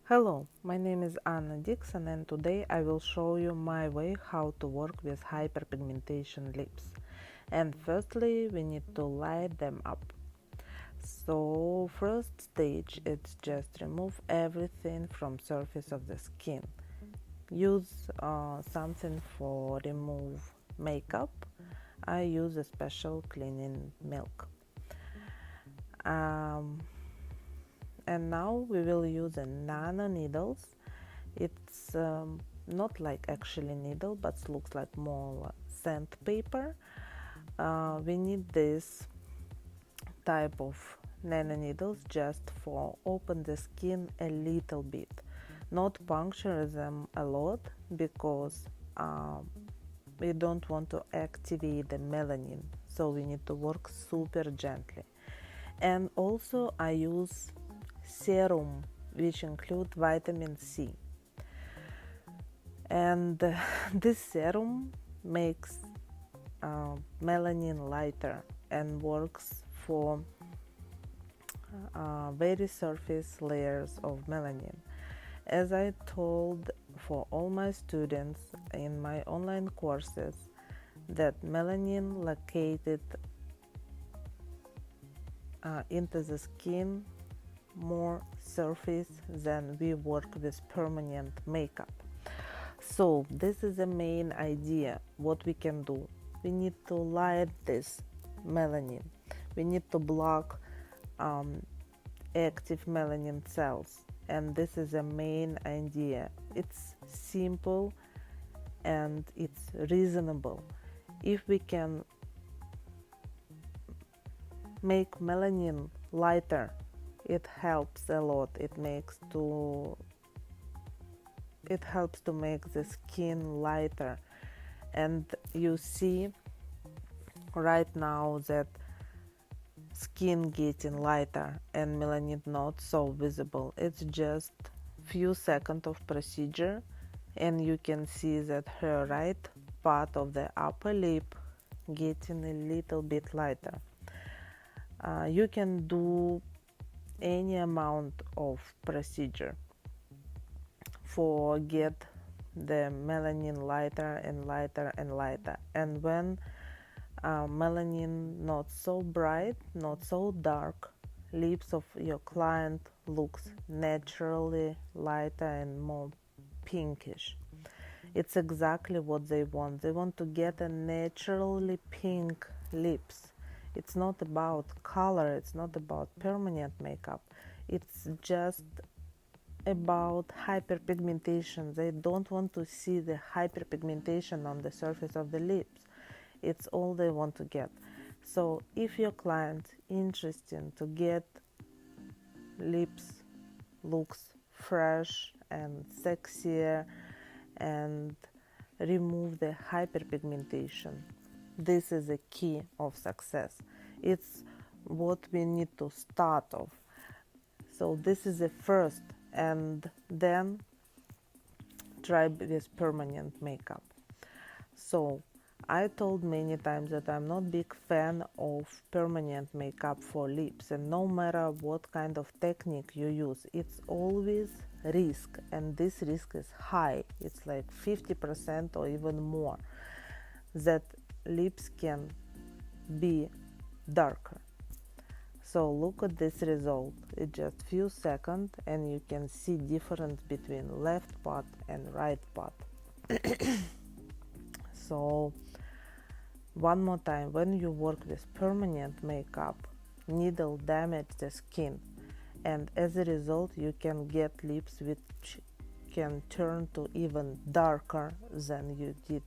Hello, my name is Anna Dixon and today I will show you my way how to work with hyperpigmentation lips. And firstly, we need to light them up. So first stage is just remove everything from surface of the skin. Use something for remove makeup. I use a special cleaning milk. And now we will use a nano needles. It's not like actually needle, but looks like more sandpaper. We need this type of nano needles just for open the skin a little bit, not puncture them a lot, because we don't want to activate the melanin, so we need to work super gently. And also I use serum which include vitamin C, and this serum makes melanin lighter and works for very surface layers of melanin. As I told for all my students in my online courses, that melanin located into the skin more surface than we work with permanent makeup. So this is the main idea. What we can do, we need to light this melanin, we need to block active melanin cells, and this is the main idea. It's simple and it's reasonable. If we can make melanin lighter, it helps a lot. It helps to make the skin lighter. And you see right now that skin getting lighter and melanin not so visible. It's just few seconds of procedure, and you can see that her right part of the upper lip getting a little bit lighter. You can do any amount of procedure for get the melanin lighter and lighter and lighter. And when melanin not so bright, not so dark, lips of your client looks naturally lighter and more pinkish. It's exactly what they want. They want to get a naturally pink lips. It's not about color, it's not about permanent makeup, it's just about hyperpigmentation. They don't want to see the hyperpigmentation on the surface of the lips. It's all they want to get. So if your client interested to get lips looks fresh and sexier and remove the hyperpigmentation, this is a key of success. It's what we need to start off. So this is the first, and then try with permanent makeup. So I told many times that I'm not big fan of permanent makeup for lips, and no matter what kind of technique you use, it's always risk, and this risk is high. It's like 50% or even more that lips can be darker. So look at this result. It's just few seconds and you can see difference between left part and right part. So one more time, when you work with permanent makeup, needle damage the skin, and as a result you can get lips which can turn to even darker than you did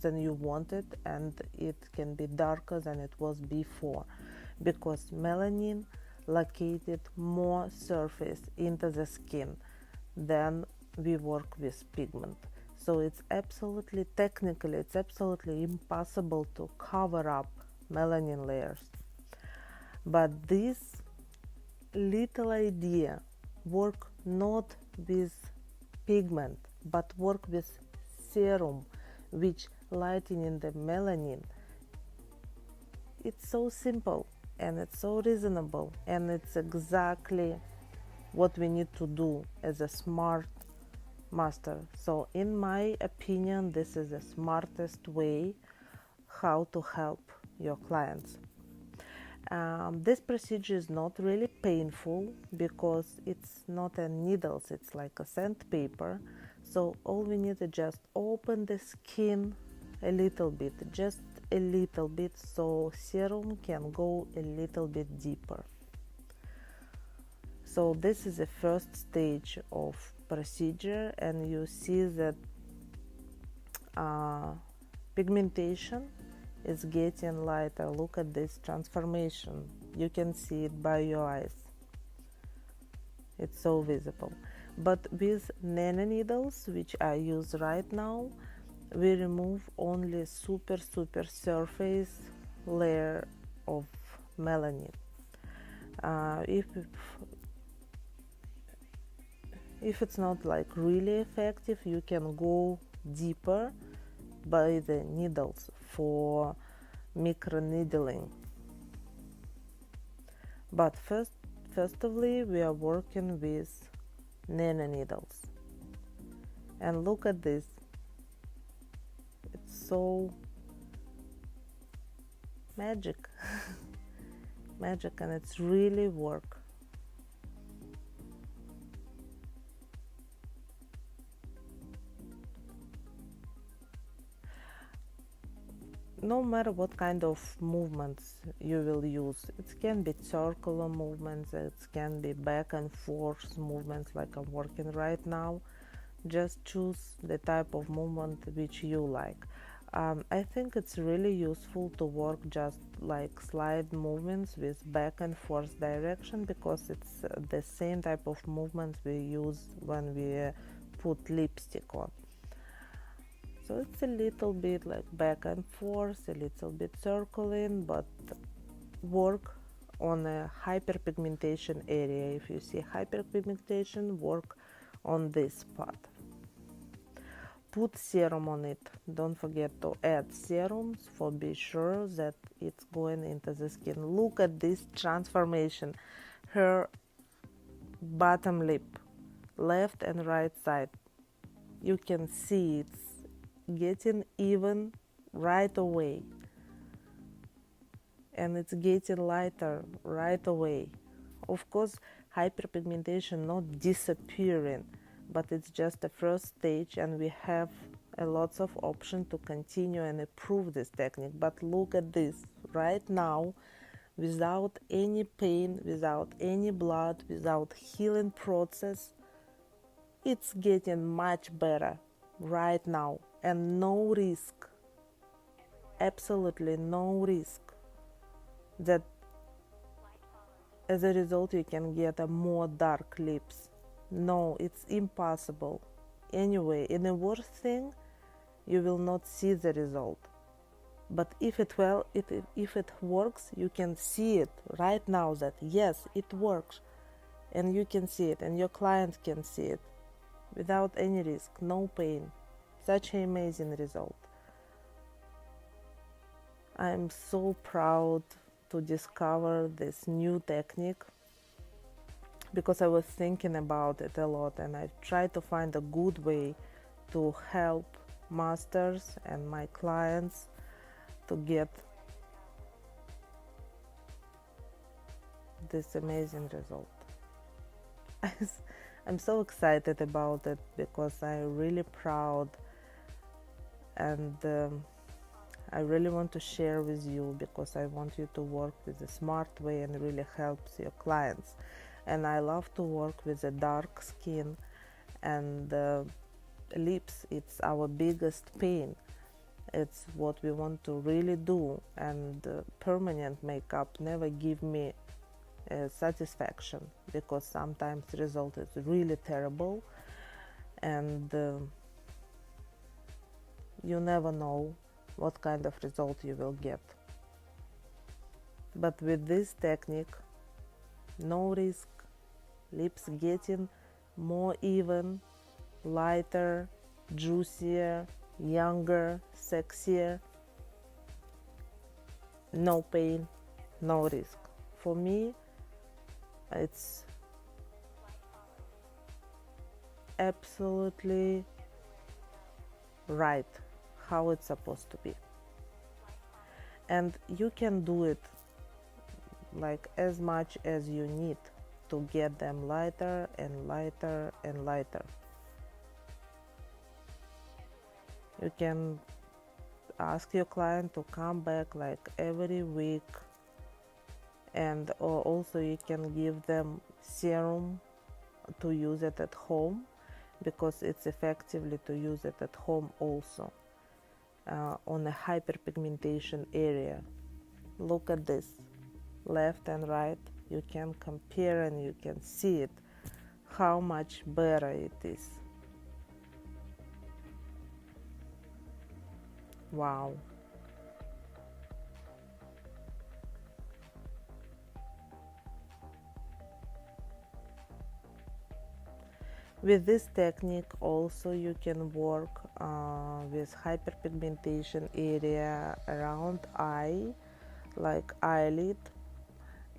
than you wanted, and it can be darker than it was before, because melanin located more surface into the skin than we work with pigment. So it's absolutely, technically, it's absolutely impossible to cover up melanin layers. But this little idea work not with pigment, but work with serum, which lightening the melanin. It's so simple and it's so reasonable, and it's exactly what we need to do as a smart master. So in my opinion, this is the smartest way how to help your clients. This procedure is not really painful because it's not a needles, it's like a sandpaper. So all we need to just open the skin a little bit, just a little bit, so serum can go a little bit deeper. So this is the first stage of procedure, and you see that pigmentation is getting lighter. Look at this transformation. You can see it by your eyes. It's so visible. But with nano needles, which I use right now, we remove only super surface layer of melanin. If it's not like really effective, you can go deeper by the needles for micro needling. But firstly, we are working with nano needles. And look at this. It's so magic. Magic, and it's really work. No matter what kind of movements you will use, it can be circular movements, it can be back and forth movements like I'm working right now. Just choose the type of movement which you like. I think it's really useful to work just like slide movements with back and forth direction, because it's the same type of movements we use when we put lipstick on. So it's a little bit like back and forth, a little bit circling, but work on a hyperpigmentation area. If you see hyperpigmentation, work on this spot. Put serum on it. Don't forget to add serums for be sure that it's going into the skin. Look at this transformation. Her bottom lip, left and right side. You can see it's getting even right away, and it's getting lighter right away. Of course, hyperpigmentation not disappearing, but it's just the first stage, and we have a lots of options to continue and improve this technique. But look at this right now, without any pain, without any blood, without healing process, it's getting much better right now. And no risk, absolutely no risk that as a result you can get a more dark lips. No, it's impossible. Anyway, in the worst thing, you will not see the result. But if it works, you can see it right now that yes, it works, and you can see it, and your client can see it without any risk, no pain. Such an amazing result. I'm so proud to discover this new technique, because I was thinking about it a lot, and I tried to find a good way to help masters and my clients to get this amazing result. I'm so excited about it because I'm really proud, and I really want to share with you, because I want you to work with a smart way and really helps your clients. And I love to work with a dark skin, and lips, it's our biggest pain. It's what we want to really do, and permanent makeup never give me satisfaction, because sometimes the result is really terrible, and you never know what kind of result you will get. But with this technique, no risk, lips getting more even, lighter, juicier, younger, sexier, no pain, no risk. For me, it's absolutely right how it's supposed to be. And you can do it like as much as you need to get them lighter and lighter and lighter. You can ask your client to come back like every week, and also you can give them serum to use it at home, because it's effectively to use it at home also on a hyperpigmentation area. Look at this, left and right, you can compare and you can see it, how much better it is. Wow. With this technique also you can work with hyperpigmentation area around eye, like eyelid,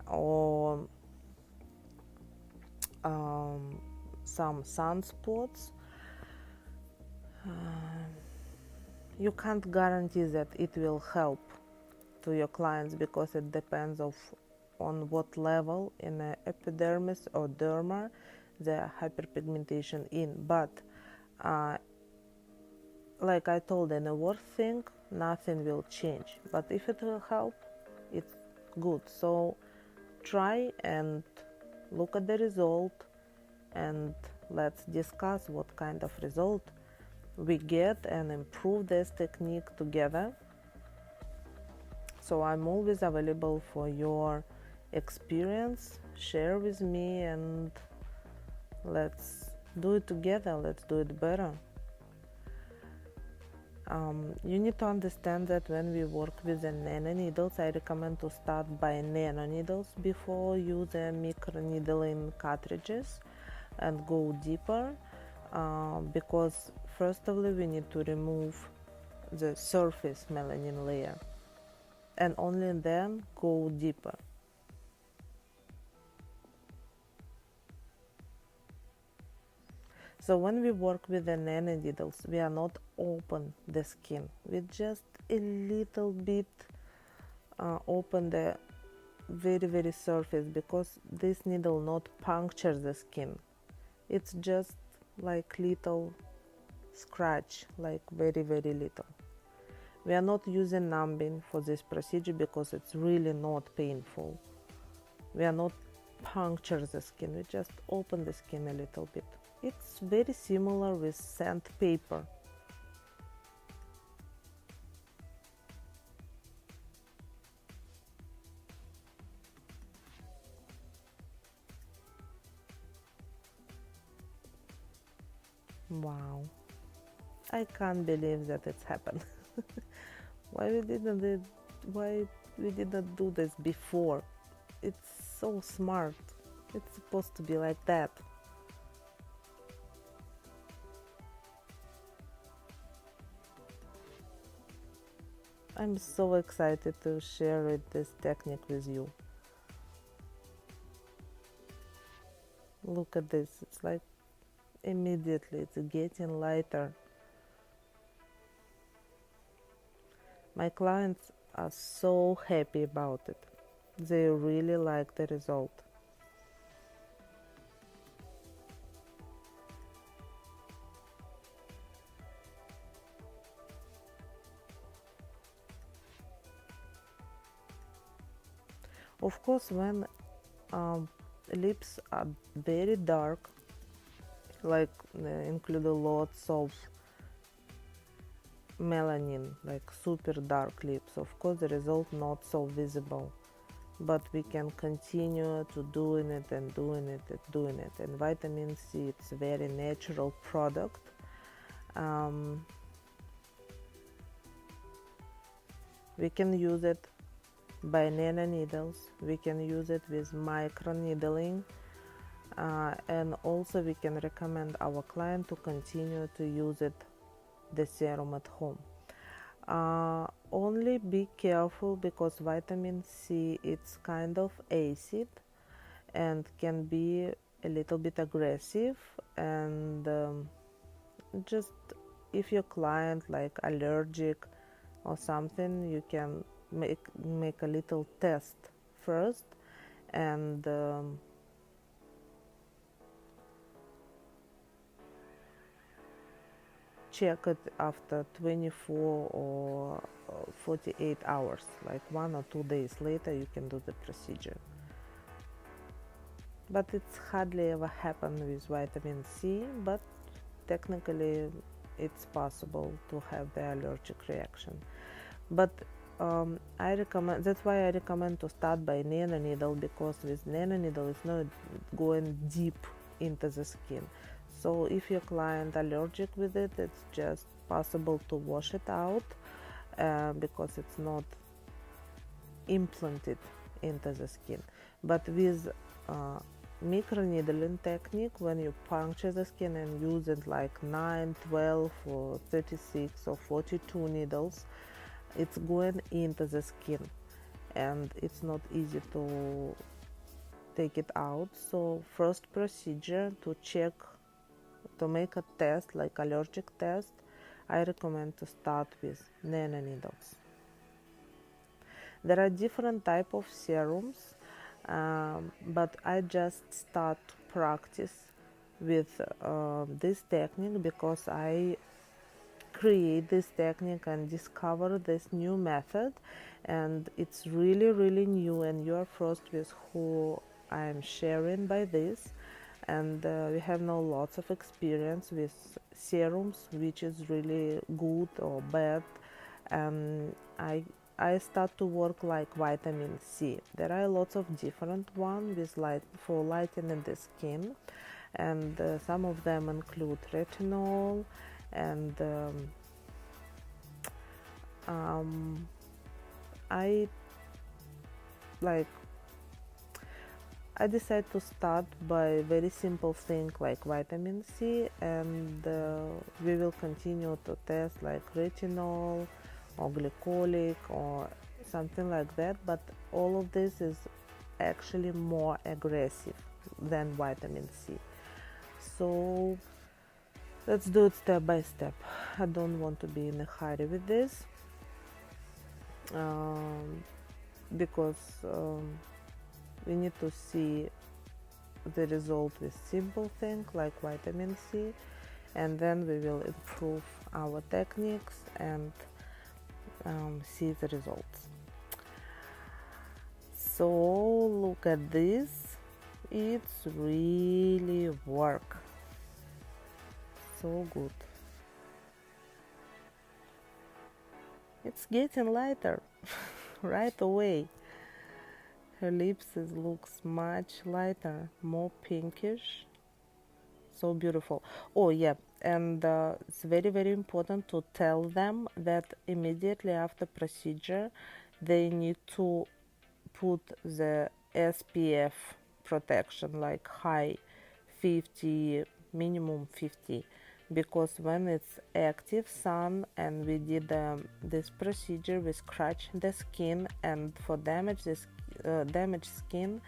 or some sunspots. You can't guarantee that it will help to your clients, because it depends on what level in the epidermis or derma the hyperpigmentation in. But like I told, in the worst thing, nothing will change. But if it will help, it's good. So try and look at the result, and let's discuss what kind of result we get and improve this technique together. So I'm always available for your experience. Share with me and let's do it together. Let's do it better. You need to understand that when we work with the nano needles, I recommend to start by nano needles before using micro needling cartridges and go deeper, because first of all we need to remove the surface melanin layer, and only then go deeper. So when we work with the nano needles, we are not open the skin, we just a little bit open the very surface, because this needle not puncture the skin. It's just like little scratch, like very little. We are not using numbing for this procedure because it's really not painful. We are not puncture the skin, we just open the skin a little bit. It's very similar with sandpaper. Wow, I can't believe that it's happened. Why we didn't do this before? It's so smart. It's supposed to be like that. I'm so excited to share this technique with you. Look at this, it's like immediately it's getting lighter. My clients are so happy about it. They really like the result. Of course, when lips are very dark, like include lots of melanin, like super dark lips, of course the result not so visible, but we can continue to doing it and doing it and doing it. And vitamin C, it's a very natural product. We can use it by nano needles, we can use it with micro needling, and also we can recommend our client to continue to use it, the serum, at home. Only be careful, because vitamin C, it's kind of acid and can be a little bit aggressive, and just if your client like allergic or something, you can make a little test first, and check it after 24 or 48 hours, like 1 or 2 days later you can do the procedure. But it's hardly ever happened with vitamin C, but technically it's possible to have the allergic reaction. But I recommend, that's why I recommend to start by nanoneedle, because with nanoneedle it's not going deep into the skin. So if your client allergic with it, it's just possible to wash it out because it's not implanted into the skin. But with microneedling technique, when you puncture the skin and use it like 9, 12 or 36 or 42 needles, it's going into the skin and it's not easy to take it out. So first procedure to check, to make a test like allergic test, I recommend to start with nanoneedles. There are different type of serums, but I just start to practice with this technique because I create this technique and discover this new method, and it's really new, and you're first with who I'm sharing by this. And we have now lots of experience with serums, which is really good or bad. And I start to work like vitamin C. There are lots of different ones with for lightening the skin, and some of them include retinol, and I decided to start by very simple thing like vitamin C, and we will continue to test like retinol or glycolic or something like that, but all of this is actually more aggressive than vitamin C. So let's do it step by step. I don't want to be in a hurry with this because we need to see the result with simple things like vitamin C, and then we will improve our techniques and see the results. So look at this, it's really work so good. It's getting lighter right away. Her lips looks much lighter, more pinkish, so beautiful. Oh yeah, and it's very important to tell them that immediately after procedure they need to put the SPF protection like high 50, minimum 50, because when it's active sun and we did this procedure, we scratch the skin, and for damaged skin,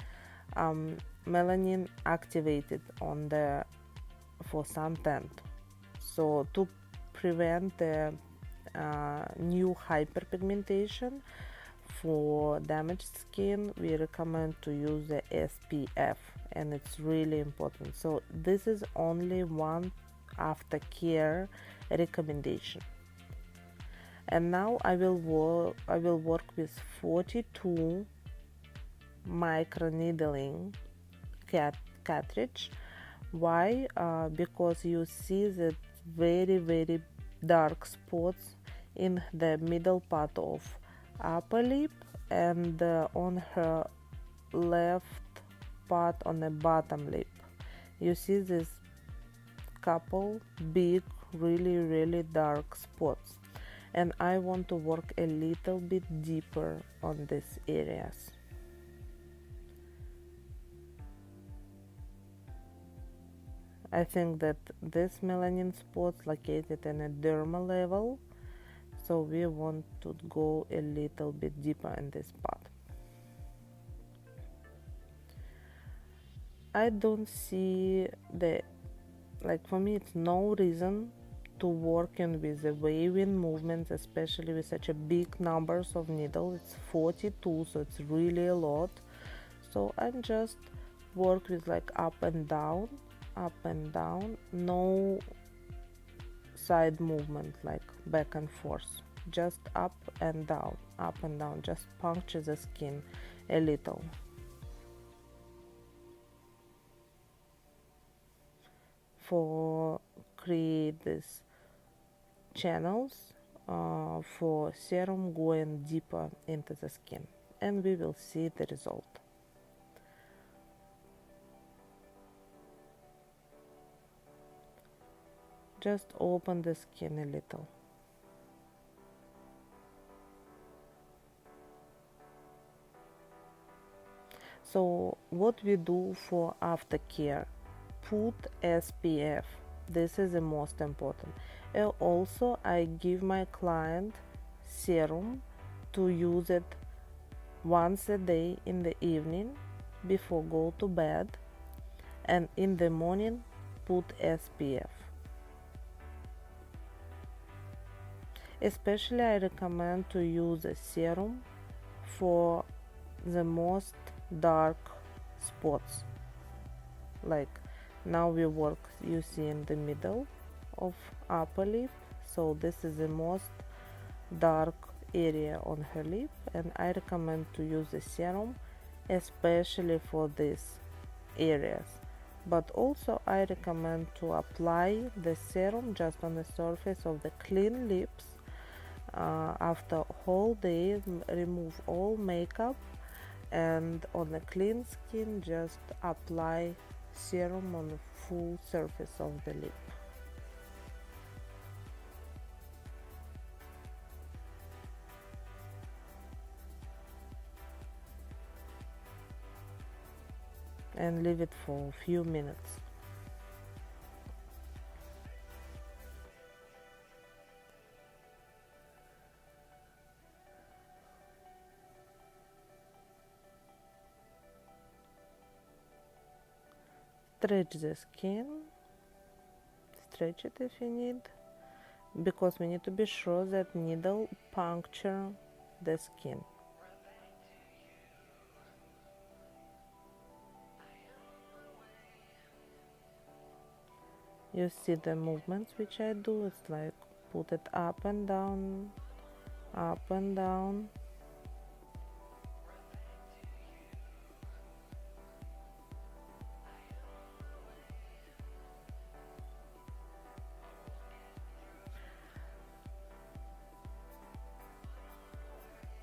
melanin activated on the for suntan. So to prevent the new hyperpigmentation for damaged skin, we recommend to use the SPF, and it's really important. So this is only one aftercare recommendation. And now I will work with 42 microneedling cartridge. Why? Because you see that very dark spots in the middle part of upper lip and on her left part on the bottom lip. You see this couple big, really dark spots, and I want to work a little bit deeper on these areas. I think that this melanin spots located in a dermal level, so we want to go a little bit deeper in this part. I don't see the, like, for me it's no reason to working with the waving movements, especially with such a big numbers of needles. It's 42, so it's really a lot. So I just work with like up and down, no side movement like back and forth, just up and down, just puncture the skin a little. For create these channels for serum going deeper into the skin, and we will see the result. Just open the skin a little. So what we do for aftercare, put SPF. This is the most important. And also I give my client serum to use it once a day in the evening before go to bed, and in the morning put SPF. Especially I recommend to use a serum for the most dark spots. Like now we work, you see, in the middle of upper lip, so this is the most dark area on her lip, and I recommend to use the serum especially for these areas. But also I recommend to apply the serum just on the surface of the clean lips after whole day, remove all makeup, and on the clean skin just apply serum on the full surface of the lip. And leave it for a few minutes. Stretch the skin, stretch it if you need, because we need to be sure that needle puncture the skin. You see the movements which I do, it's like put it up and down, up and down.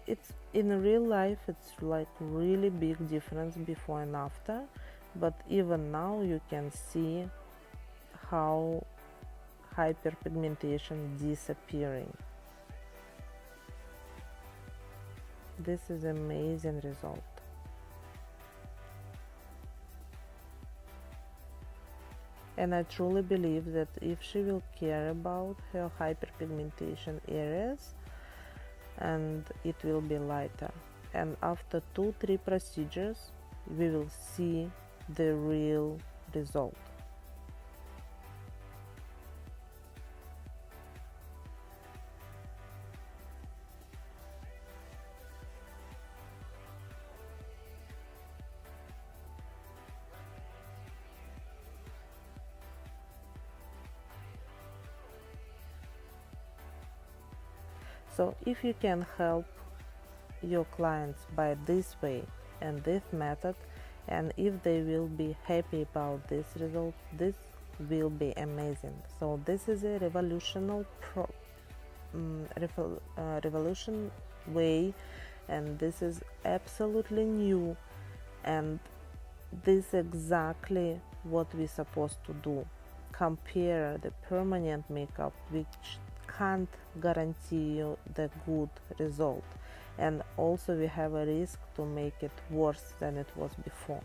It's in real life, it's like really big difference before and after, but even now you can see how hyperpigmentation disappearing. This is amazing result. And I truly believe that if she will care about her hyperpigmentation areas, and it will be lighter, and after 2-3 procedures we will see the real result. So if you can help your clients by this way and this method, and if they will be happy about this result, this will be amazing. So this is a revolution way, and this is absolutely new, and this is exactly what we're supposed to do. Compare the permanent makeup, which can't guarantee you the good result, and also we have a risk to make it worse than it was before,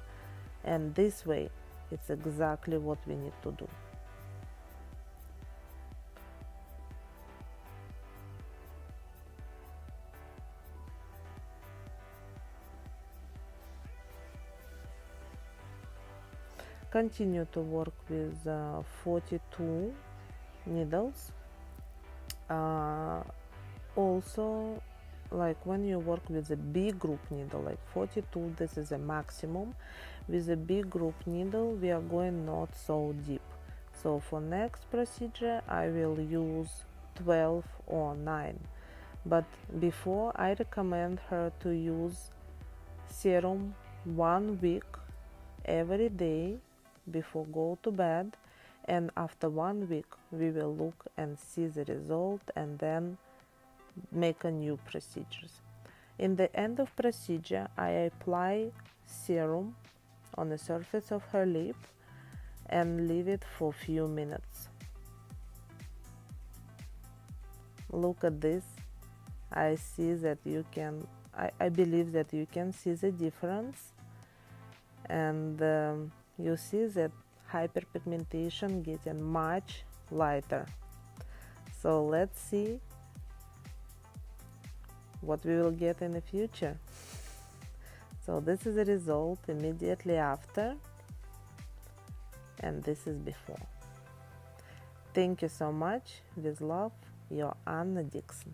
and this way it's exactly what we need to do. continue to work with 42 needles. Also, like when you work with a big group needle, like 42, this is a maximum. With a big group needle, we are going not so deep. So for next procedure, I will use 12 or 9. But before, I recommend her to use serum 1 week every day before go to bed, and after 1 week we will look and see the result and then make a new procedures. In the end of procedure, I apply serum on the surface of her lip and leave it for few minutes. Look at this. I see that you can, I believe that you can see the difference, and you see that hyperpigmentation getting much lighter. So let's see what we will get in the future. So this is the result immediately after, and this is before. Thank you so much. With love, your Anna Dixon.